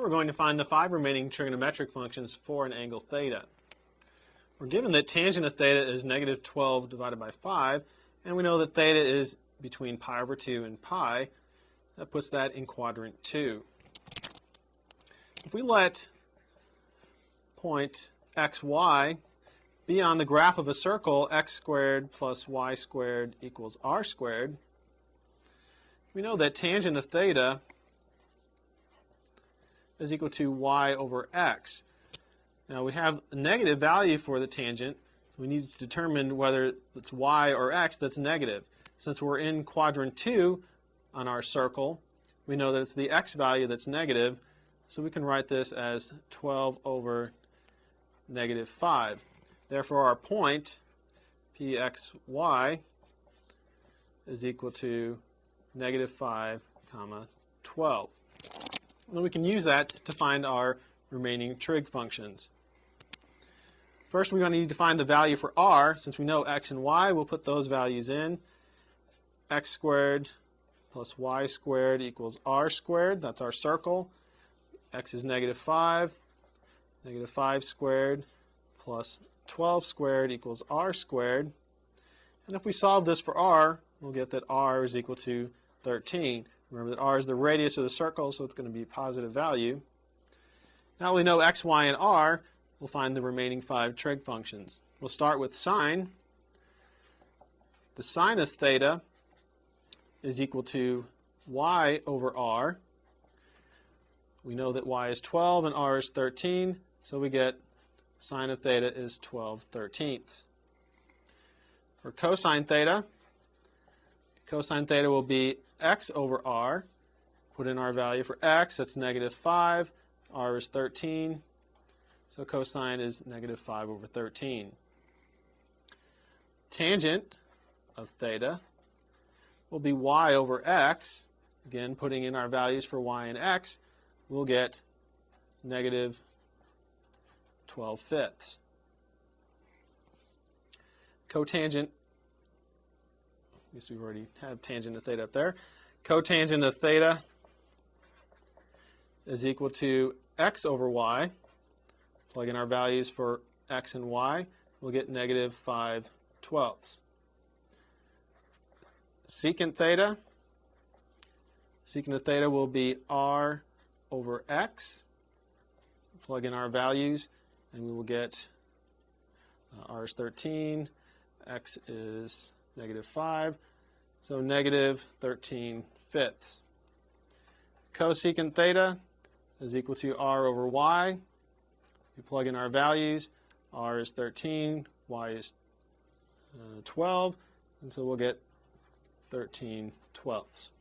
Here we're going to find the 5 remaining trigonometric functions for an angle theta. We're given that tangent of theta is negative 12 divided by 5, and we know that theta is between pi over 2 and pi. That puts that in quadrant 2. If we let point xy be on the graph of a circle, x squared plus y squared equals r squared, we know that tangent of theta is equal to y over x. Now we have a negative value for the tangent, so we need to determine whether it's y or x that's negative. Since we're in quadrant 2 on our circle, we know that it's the x value that's negative, so we can write this as 12 over negative 5. Therefore our point pxy is equal to negative 5 comma 12. And then we can use that to find our remaining trig functions. First, we're going to need to find the value for r. Since we know x and y, we'll put those values in. X squared plus y squared equals r squared. That's our circle. X is negative 5. Negative 5 squared plus 12 squared equals r squared. And if we solve this for r, we'll get that r is equal to 13. Remember that r is the radius of the circle, so it's going to be a positive value. Now that we know x, y, and r, we'll find the remaining 5 trig functions. We'll start with sine. The sine of theta is equal to y over r. We know that y is 12 and r is 13, so we get sine of theta is 12/13. For cosine theta will be x over r. Put in our value for x, that's negative 5. R is 13, so cosine is negative 5 over 13. Tangent of theta will be y over x. Again, putting in our values for y and x, we'll get negative 12/5. Cotangent, I guess we already have tangent of theta up there. Cotangent of theta is equal to x over y. Plug in our values for x and y. We'll get negative 5/12. Secant theta. Secant of theta will be r over x. Plug in our values, and we will get r is 13, x is negative 5, so negative 13/5. Cosecant theta is equal to r over y. We plug in our values. R is 13, y is 12, and so we'll get 13/12.